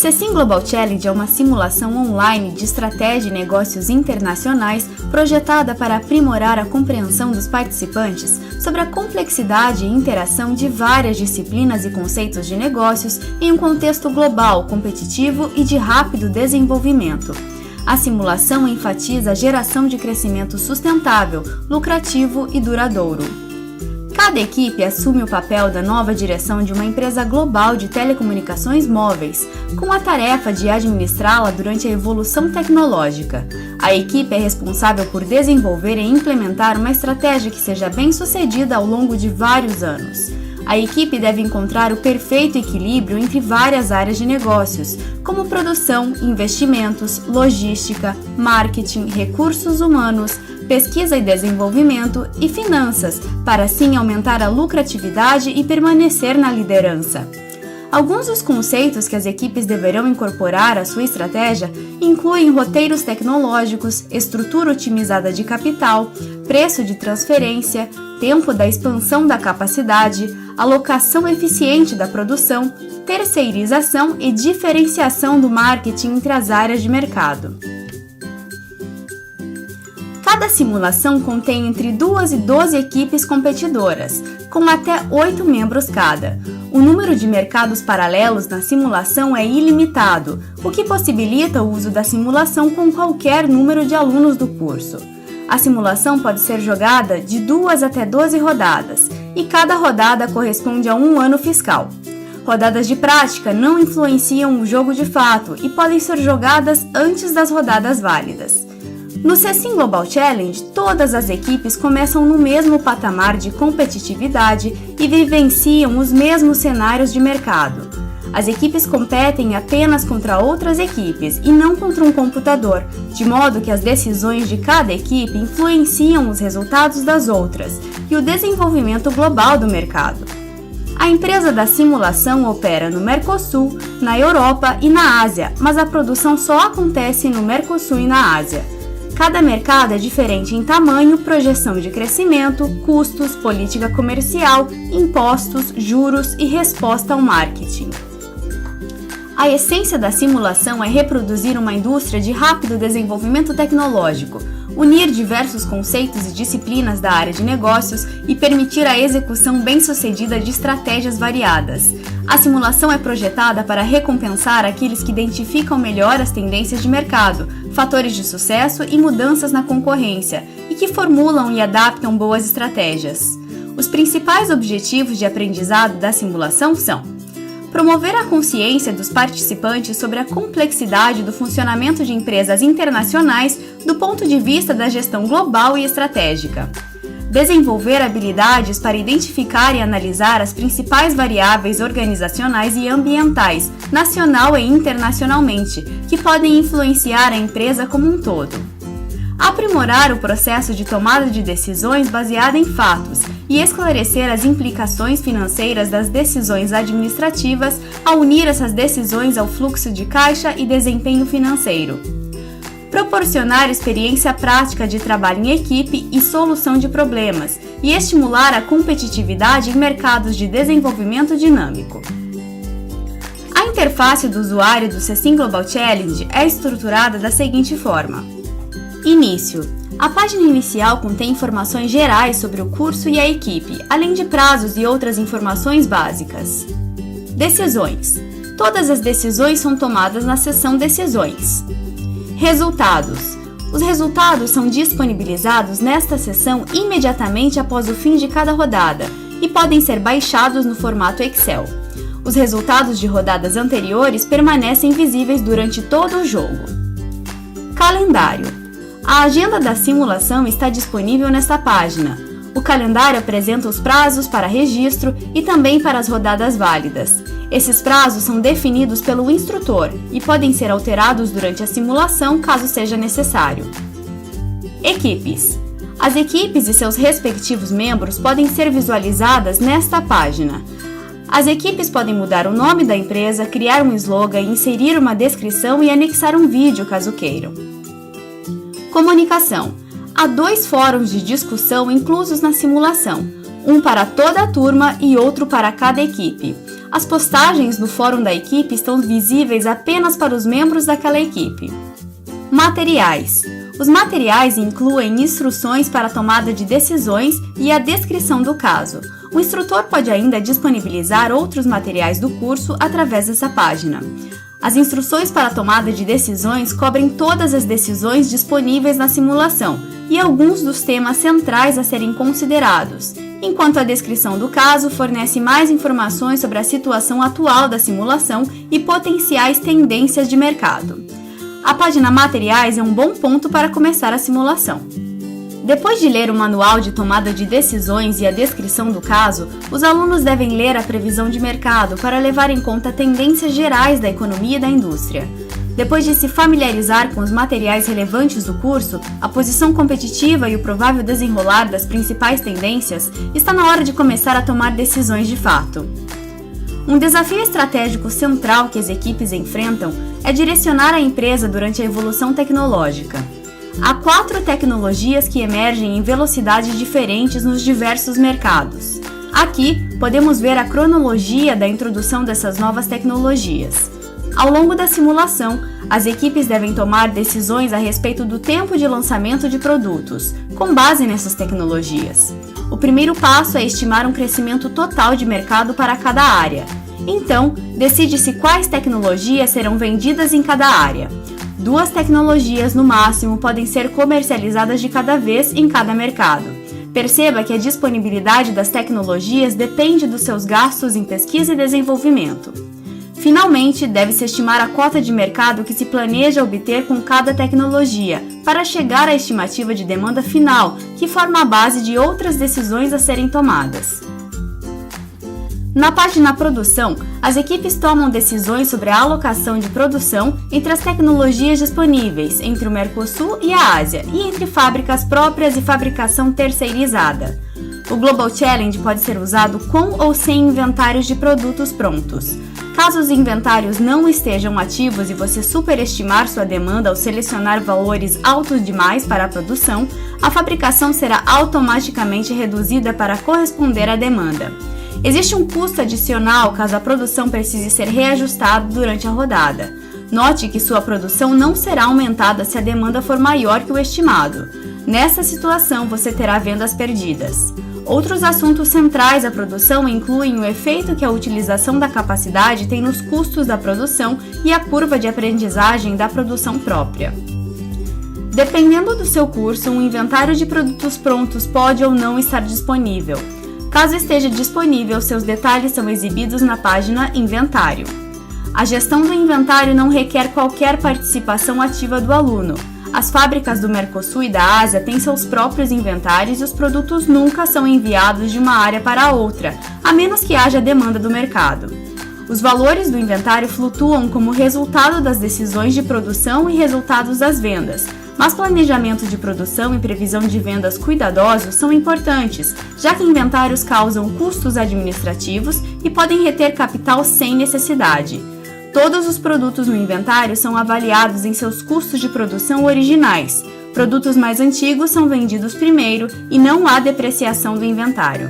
CECIM Global Challenge é uma simulação online de estratégia e negócios internacionais projetada para aprimorar a compreensão dos participantes sobre a complexidade e interação de várias disciplinas e conceitos de negócios em um contexto global, competitivo e de rápido desenvolvimento. A simulação enfatiza a geração de crescimento sustentável, lucrativo e duradouro. Cada equipe assume o papel da nova direção de uma empresa global de telecomunicações móveis, com a tarefa de administrá-la durante a evolução tecnológica. A equipe é responsável por desenvolver e implementar uma estratégia que seja bem-sucedida ao longo de vários anos. A equipe deve encontrar o perfeito equilíbrio entre várias áreas de negócios, como produção, investimentos, logística, marketing, recursos humanos, pesquisa e desenvolvimento e finanças, para assim aumentar a lucratividade e permanecer na liderança. Alguns dos conceitos que as equipes deverão incorporar à sua estratégia incluem roteiros tecnológicos, estrutura otimizada de capital, preço de transferência, tempo da expansão da capacidade, alocação eficiente da produção, terceirização e diferenciação do marketing entre as áreas de mercado. Cada simulação contém entre 2 e 12 equipes competidoras, com até 8 membros cada. O número de mercados paralelos na simulação é ilimitado, o que possibilita o uso da simulação com qualquer número de alunos do curso. A simulação pode ser jogada de 2 até 12 rodadas, e cada rodada corresponde a um ano fiscal. Rodadas de prática não influenciam o jogo de fato e podem ser jogadas antes das rodadas válidas. No CECIM Global Challenge, todas as equipes começam no mesmo patamar de competitividade e vivenciam os mesmos cenários de mercado. As equipes competem apenas contra outras equipes e não contra um computador, de modo que as decisões de cada equipe influenciam os resultados das outras e o desenvolvimento global do mercado. A empresa da simulação opera no Mercosul, na Europa e na Ásia, mas a produção só acontece no Mercosul e na Ásia. Cada mercado é diferente em tamanho, projeção de crescimento, custos, política comercial, impostos, juros e resposta ao marketing. A essência da simulação é reproduzir uma indústria de rápido desenvolvimento tecnológico, unir diversos conceitos e disciplinas da área de negócios e permitir a execução bem-sucedida de estratégias variadas. A simulação é projetada para recompensar aqueles que identificam melhor as tendências de mercado, fatores de sucesso e mudanças na concorrência, e que formulam e adaptam boas estratégias. Os principais objetivos de aprendizado da simulação são: promover a consciência dos participantes sobre a complexidade do funcionamento de empresas internacionais do ponto de vista da gestão global e estratégica. Desenvolver habilidades para identificar e analisar as principais variáveis organizacionais e ambientais, nacional e internacionalmente, que podem influenciar a empresa como um todo. Aprimorar o processo de tomada de decisões baseada em fatos e esclarecer as implicações financeiras das decisões administrativas ao unir essas decisões ao fluxo de caixa e desempenho financeiro. Proporcionar experiência prática de trabalho em equipe e solução de problemas, e estimular a competitividade em mercados de desenvolvimento dinâmico. A interface do usuário do CECIM Global Challenge é estruturada da seguinte forma: Início. A página inicial contém informações gerais sobre o curso e a equipe, além de prazos e outras informações básicas. Decisões. Todas as decisões são tomadas na seção Decisões. Resultados. Os resultados são disponibilizados nesta seção imediatamente após o fim de cada rodada e podem ser baixados no formato Excel. Os resultados de rodadas anteriores permanecem visíveis durante todo o jogo. Calendário. A agenda da simulação está disponível nesta página. O calendário apresenta os prazos para registro e também para as rodadas válidas. Esses prazos são definidos pelo instrutor e podem ser alterados durante a simulação caso seja necessário. Equipes. As equipes e seus respectivos membros podem ser visualizadas nesta página. As equipes podem mudar o nome da empresa, criar um slogan, inserir uma descrição e anexar um vídeo caso queiram. Comunicação. Há 2 fóruns de discussão inclusos na simulação, um para toda a turma e outro para cada equipe. As postagens no fórum da equipe estão visíveis apenas para os membros daquela equipe. Materiais. Os materiais incluem instruções para a tomada de decisões e a descrição do caso. O instrutor pode ainda disponibilizar outros materiais do curso através dessa página. As instruções para a tomada de decisões cobrem todas as decisões disponíveis na simulação e alguns dos temas centrais a serem considerados, enquanto a descrição do caso fornece mais informações sobre a situação atual da simulação e potenciais tendências de mercado. A página Materiais é um bom ponto para começar a simulação. Depois de ler o manual de tomada de decisões e a descrição do caso, os alunos devem ler a previsão de mercado para levar em conta tendências gerais da economia e da indústria. Depois de se familiarizar com os materiais relevantes do curso, a posição competitiva e o provável desenrolar das principais tendências, está na hora de começar a tomar decisões de fato. Um desafio estratégico central que as equipes enfrentam é direcionar a empresa durante a evolução tecnológica. Há 4 tecnologias que emergem em velocidades diferentes nos diversos mercados. Aqui, podemos ver a cronologia da introdução dessas novas tecnologias. Ao longo da simulação, as equipes devem tomar decisões a respeito do tempo de lançamento de produtos, com base nessas tecnologias. O primeiro passo é estimar um crescimento total de mercado para cada área. Então, decide-se quais tecnologias serão vendidas em cada área. 2 tecnologias, no máximo, podem ser comercializadas de cada vez em cada mercado. Perceba que a disponibilidade das tecnologias depende dos seus gastos em pesquisa e desenvolvimento. Finalmente, deve-se estimar a cota de mercado que se planeja obter com cada tecnologia, para chegar à estimativa de demanda final, que forma a base de outras decisões a serem tomadas. Na página Produção, as equipes tomam decisões sobre a alocação de produção entre as tecnologias disponíveis entre o Mercosul e a Ásia e entre fábricas próprias e fabricação terceirizada. O Global Challenge pode ser usado com ou sem inventários de produtos prontos. Caso os inventários não estejam ativos e você superestimar sua demanda ao selecionar valores altos demais para a produção, a fabricação será automaticamente reduzida para corresponder à demanda. Existe um custo adicional caso a produção precise ser reajustada durante a rodada. Note que sua produção não será aumentada se a demanda for maior que o estimado. Nessa situação, você terá vendas perdidas. Outros assuntos centrais da produção incluem o efeito que a utilização da capacidade tem nos custos da produção e a curva de aprendizagem da produção própria. Dependendo do seu curso, um inventário de produtos prontos pode ou não estar disponível. Caso esteja disponível, seus detalhes são exibidos na página Inventário. A gestão do inventário não requer qualquer participação ativa do aluno. As fábricas do Mercosul e da Ásia têm seus próprios inventários e os produtos nunca são enviados de uma área para outra, a menos que haja demanda do mercado. Os valores do inventário flutuam como resultado das decisões de produção e resultados das vendas, mas planejamento de produção e previsão de vendas cuidadosos são importantes, já que inventários causam custos administrativos e podem reter capital sem necessidade. Todos os produtos no inventário são avaliados em seus custos de produção originais. Produtos mais antigos são vendidos primeiro e não há depreciação do inventário.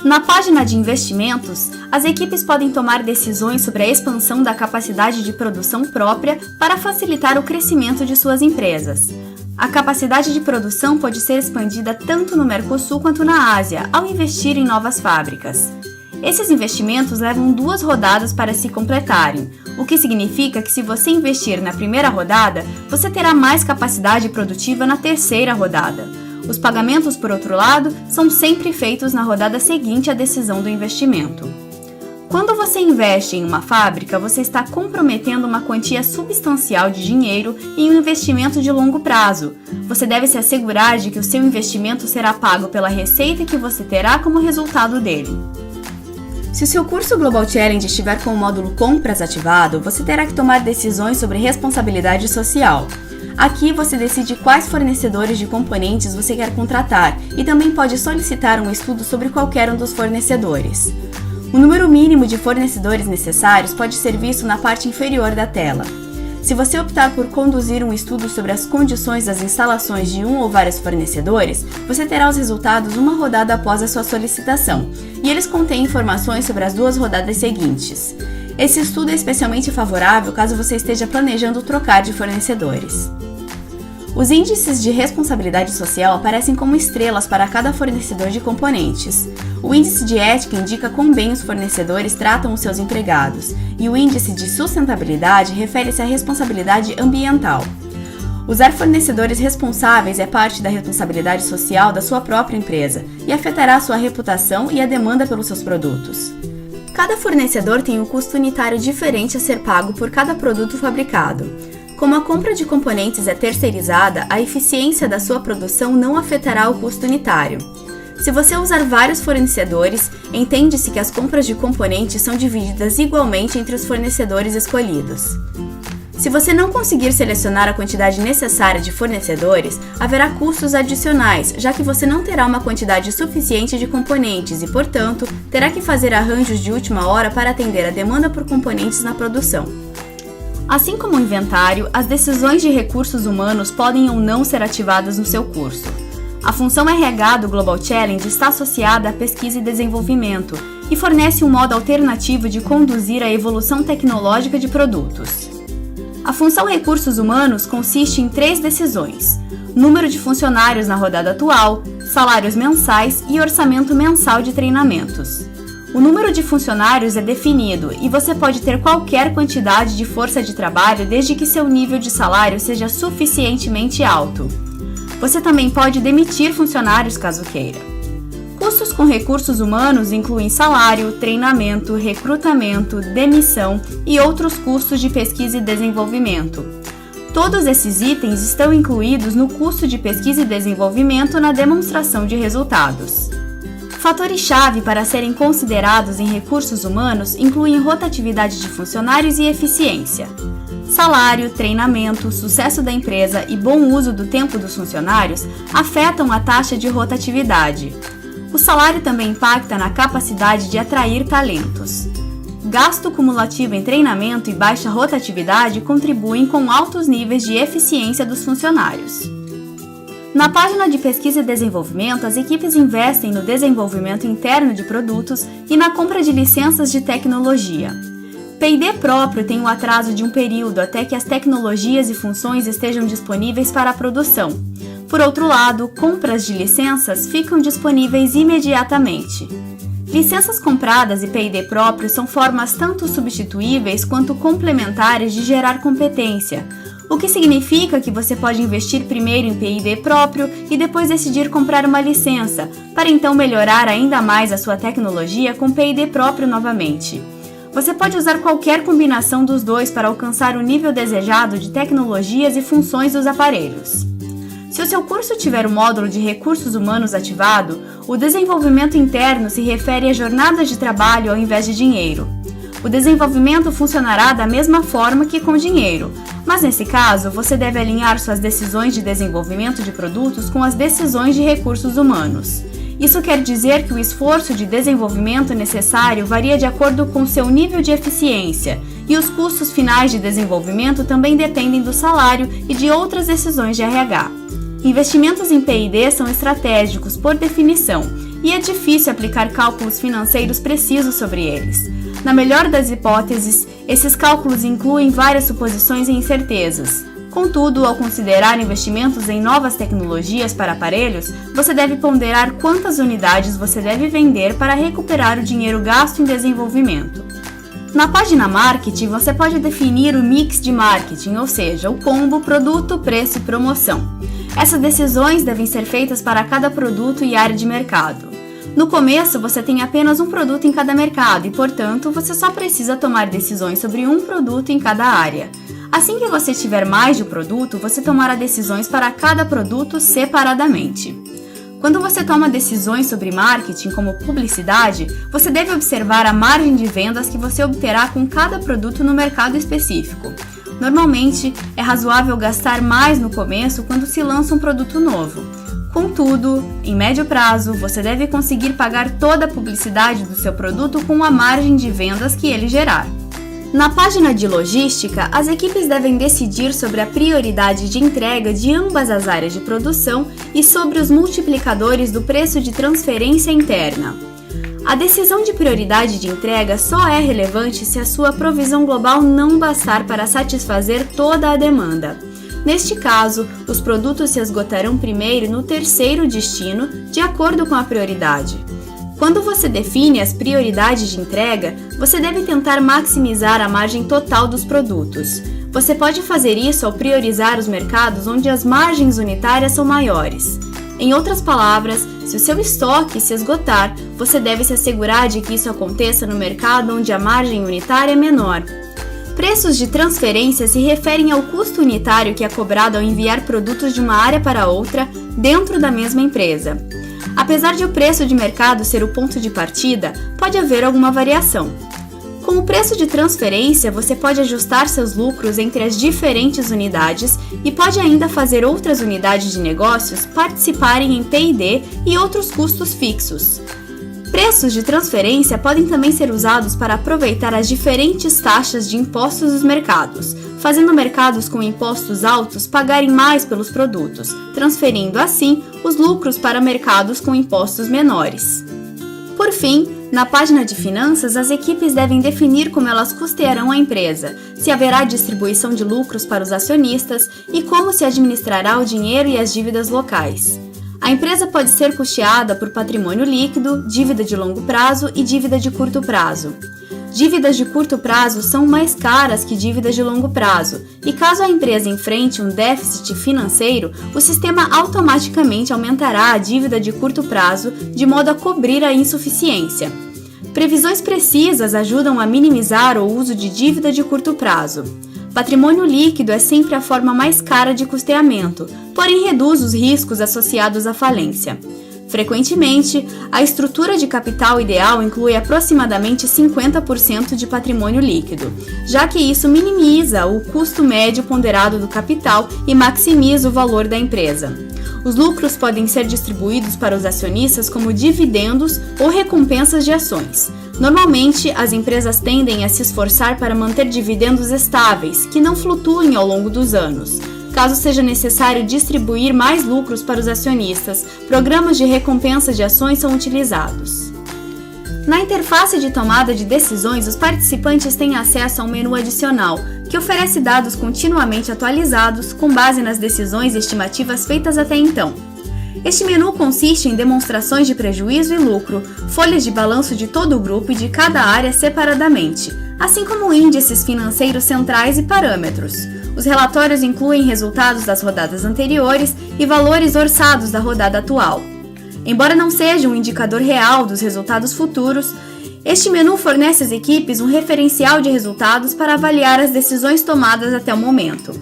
Na página de investimentos, as equipes podem tomar decisões sobre a expansão da capacidade de produção própria para facilitar o crescimento de suas empresas. A capacidade de produção pode ser expandida tanto no Mercosul quanto na Ásia, ao investir em novas fábricas. Esses investimentos levam 2 rodadas para se completarem, o que significa que se você investir na primeira rodada, você terá mais capacidade produtiva na terceira rodada. Os pagamentos, por outro lado, são sempre feitos na rodada seguinte à decisão do investimento. Quando você investe em uma fábrica, você está comprometendo uma quantia substancial de dinheiro em um investimento de longo prazo. Você deve se assegurar de que o seu investimento será pago pela receita que você terá como resultado dele. Se o seu curso Global Challenge estiver com o módulo Compras ativado, você terá que tomar decisões sobre responsabilidade social. Aqui você decide quais fornecedores de componentes você quer contratar e também pode solicitar um estudo sobre qualquer um dos fornecedores. O número mínimo de fornecedores necessários pode ser visto na parte inferior da tela. Se você optar por conduzir um estudo sobre as condições das instalações de um ou vários fornecedores, você terá os resultados uma rodada após a sua solicitação. e eles contêm informações sobre as 2 rodadas seguintes. Esse estudo é especialmente favorável caso você esteja planejando trocar de fornecedores. Os índices de responsabilidade social aparecem como estrelas para cada fornecedor de componentes. O índice de ética indica quão bem os fornecedores tratam os seus empregados, e o índice de sustentabilidade refere-se à responsabilidade ambiental. Usar fornecedores responsáveis é parte da responsabilidade social da sua própria empresa e afetará a sua reputação e a demanda pelos seus produtos. Cada fornecedor tem um custo unitário diferente a ser pago por cada produto fabricado. Como a compra de componentes é terceirizada, a eficiência da sua produção não afetará o custo unitário. Se você usar vários fornecedores, entende-se que as compras de componentes são divididas igualmente entre os fornecedores escolhidos. Se você não conseguir selecionar a quantidade necessária de fornecedores, haverá custos adicionais, já que você não terá uma quantidade suficiente de componentes e, portanto, terá que fazer arranjos de última hora para atender a demanda por componentes na produção. Assim como o inventário, as decisões de recursos humanos podem ou não ser ativadas no seu curso. A função RH do Global Challenge está associada à pesquisa e desenvolvimento e fornece um modo alternativo de conduzir a evolução tecnológica de produtos. A função Recursos Humanos consiste em 3 decisões: número de funcionários na rodada atual, salários mensais e orçamento mensal de treinamentos. O número de funcionários é definido e você pode ter qualquer quantidade de força de trabalho desde que seu nível de salário seja suficientemente alto. Você também pode demitir funcionários caso queira. Custos com recursos humanos incluem salário, treinamento, recrutamento, demissão e outros custos de pesquisa e desenvolvimento. Todos esses itens estão incluídos no custo de pesquisa e desenvolvimento na demonstração de resultados. Fatores-chave para serem considerados em recursos humanos incluem rotatividade de funcionários e eficiência. Salário, treinamento, sucesso da empresa e bom uso do tempo dos funcionários afetam a taxa de rotatividade. O salário também impacta na capacidade de atrair talentos. Gasto cumulativo em treinamento e baixa rotatividade contribuem com altos níveis de eficiência dos funcionários. Na página de pesquisa e desenvolvimento, as equipes investem no desenvolvimento interno de produtos e na compra de licenças de tecnologia. P&D próprio tem um atraso de um período até que as tecnologias e funções estejam disponíveis para a produção. Por outro lado, compras de licenças ficam disponíveis imediatamente. Licenças compradas e P&D próprio são formas tanto substituíveis quanto complementares de gerar competência, o que significa que você pode investir primeiro em P&D próprio e depois decidir comprar uma licença, para então melhorar ainda mais a sua tecnologia com P&D próprio novamente. Você pode usar qualquer combinação dos dois para alcançar o nível desejado de tecnologias e funções dos aparelhos. Se o seu curso tiver o módulo de recursos humanos ativado, o desenvolvimento interno se refere a jornadas de trabalho ao invés de dinheiro. O desenvolvimento funcionará da mesma forma que com dinheiro, mas nesse caso você deve alinhar suas decisões de desenvolvimento de produtos com as decisões de recursos humanos. Isso quer dizer que o esforço de desenvolvimento necessário varia de acordo com seu nível de eficiência, e os custos finais de desenvolvimento também dependem do salário e de outras decisões de RH. Investimentos em P&D são estratégicos por definição, e é difícil aplicar cálculos financeiros precisos sobre eles. Na melhor das hipóteses, esses cálculos incluem várias suposições e incertezas. Contudo, ao considerar investimentos em novas tecnologias para aparelhos, você deve ponderar quantas unidades você deve vender para recuperar o dinheiro gasto em desenvolvimento. Na página Marketing, você pode definir o mix de marketing, ou seja, o combo produto, preço e promoção. Essas decisões devem ser feitas para cada produto e área de mercado. No começo, você tem apenas um produto em cada mercado e, portanto, você só precisa tomar decisões sobre um produto em cada área. Assim que você tiver mais de um produto, você tomará decisões para cada produto separadamente. Quando você toma decisões sobre marketing, como publicidade, você deve observar a margem de vendas que você obterá com cada produto no mercado específico. Normalmente, é razoável gastar mais no começo quando se lança um produto novo. Contudo, em médio prazo, você deve conseguir pagar toda a publicidade do seu produto com a margem de vendas que ele gerar. Na página de logística, as equipes devem decidir sobre a prioridade de entrega de ambas as áreas de produção e sobre os multiplicadores do preço de transferência interna. A decisão de prioridade de entrega só é relevante se a sua provisão global não bastar para satisfazer toda a demanda. Neste caso, os produtos se esgotarão primeiro no terceiro destino, de acordo com a prioridade. Quando você define as prioridades de entrega, você deve tentar maximizar a margem total dos produtos. Você pode fazer isso ao priorizar os mercados onde as margens unitárias são maiores. Em outras palavras, se o seu estoque se esgotar, você deve se assegurar de que isso aconteça no mercado onde a margem unitária é menor. Preços de transferência se referem ao custo unitário que é cobrado ao enviar produtos de uma área para outra dentro da mesma empresa. Apesar de o preço de mercado ser o ponto de partida, pode haver alguma variação. Com o preço de transferência, você pode ajustar seus lucros entre as diferentes unidades e pode ainda fazer outras unidades de negócios participarem em P&D e outros custos fixos. Preços de transferência podem também ser usados para aproveitar as diferentes taxas de impostos dos mercados, fazendo mercados com impostos altos pagarem mais pelos produtos, transferindo assim os lucros para mercados com impostos menores. Por fim, na página de finanças, as equipes devem definir como elas custearão a empresa, se haverá distribuição de lucros para os acionistas e como se administrará o dinheiro e as dívidas locais. A empresa pode ser custeada por patrimônio líquido, dívida de longo prazo e dívida de curto prazo. Dívidas de curto prazo são mais caras que dívidas de longo prazo, e caso a empresa enfrente um déficit financeiro, o sistema automaticamente aumentará a dívida de curto prazo de modo a cobrir a insuficiência. Previsões precisas ajudam a minimizar o uso de dívida de curto prazo. Patrimônio líquido é sempre a forma mais cara de custeamento, porém reduz os riscos associados à falência. Frequentemente, a estrutura de capital ideal inclui aproximadamente 50% de patrimônio líquido, já que isso minimiza o custo médio ponderado do capital e maximiza o valor da empresa. Os lucros podem ser distribuídos para os acionistas como dividendos ou recompensas de ações. Normalmente, as empresas tendem a se esforçar para manter dividendos estáveis, que não flutuem ao longo dos anos. Caso seja necessário distribuir mais lucros para os acionistas, programas de recompensa de ações são utilizados. Na interface de tomada de decisões, os participantes têm acesso a um menu adicional, que oferece dados continuamente atualizados com base nas decisões e estimativas feitas até então. Este menu consiste em demonstrações de prejuízo e lucro, folhas de balanço de todo o grupo e de cada área separadamente, assim como índices financeiros centrais e parâmetros. Os relatórios incluem resultados das rodadas anteriores e valores orçados da rodada atual. Embora não seja um indicador real dos resultados futuros, este menu fornece às equipes um referencial de resultados para avaliar as decisões tomadas até o momento.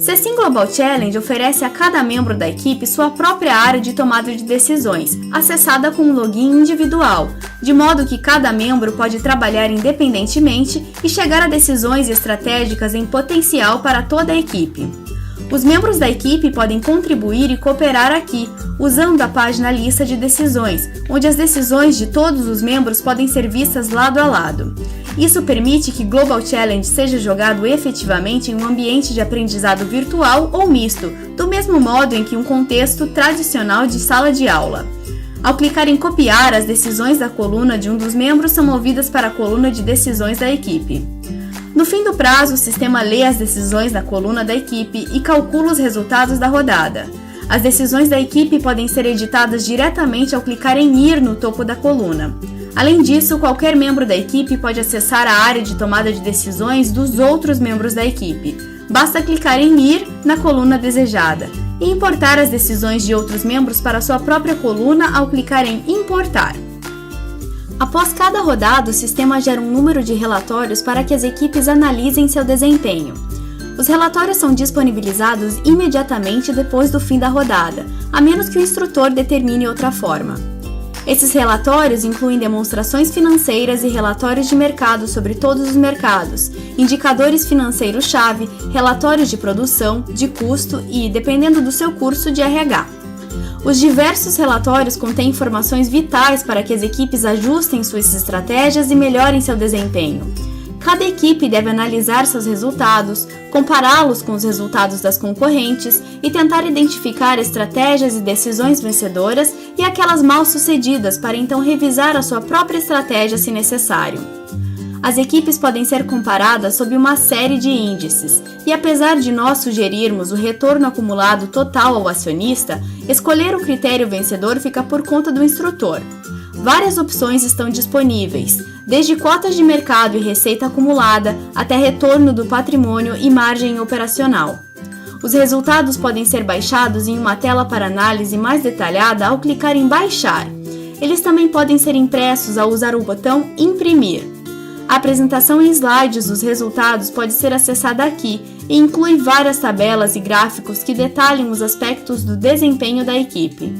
Cecim Global Challenge oferece a cada membro da equipe sua própria área de tomada de decisões, acessada com um login individual, de modo que cada membro pode trabalhar independentemente e chegar a decisões estratégicas em potencial para toda a equipe. Os membros da equipe podem contribuir e cooperar aqui, usando a página Lista de Decisões, onde as decisões de todos os membros podem ser vistas lado a lado. Isso permite que Global Challenge seja jogado efetivamente em um ambiente de aprendizado virtual ou misto, do mesmo modo em que um contexto tradicional de sala de aula. Ao clicar em copiar, as decisões da coluna de um dos membros são movidas para a coluna de decisões da equipe. No fim do prazo, o sistema lê as decisões da coluna da equipe e calcula os resultados da rodada. As decisões da equipe podem ser editadas diretamente ao clicar em Ir no topo da coluna. Além disso, qualquer membro da equipe pode acessar a área de tomada de decisões dos outros membros da equipe. Basta clicar em Ir na coluna desejada e importar as decisões de outros membros para sua própria coluna ao clicar em Importar. Após cada rodada, o sistema gera um número de relatórios para que as equipes analisem seu desempenho. Os relatórios são disponibilizados imediatamente depois do fim da rodada, a menos que o instrutor determine outra forma. Esses relatórios incluem demonstrações financeiras e relatórios de mercado sobre todos os mercados, indicadores financeiros-chave, relatórios de produção, de custo e, dependendo do seu curso, de RH. Os diversos relatórios contêm informações vitais para que as equipes ajustem suas estratégias e melhorem seu desempenho. Cada equipe deve analisar seus resultados, compará-los com os resultados das concorrentes e tentar identificar estratégias e decisões vencedoras e aquelas mal-sucedidas para então revisar a sua própria estratégia se necessário. As equipes podem ser comparadas sob uma série de índices, e apesar de nós sugerirmos o retorno acumulado total ao acionista, escolher o critério vencedor fica por conta do instrutor. Várias opções estão disponíveis, desde cotas de mercado e receita acumulada até retorno do patrimônio e margem operacional. Os resultados podem ser baixados em uma tela para análise mais detalhada ao clicar em Baixar. Eles também podem ser impressos ao usar o botão Imprimir. A apresentação em slides dos resultados pode ser acessada aqui e inclui várias tabelas e gráficos que detalham os aspectos do desempenho da equipe.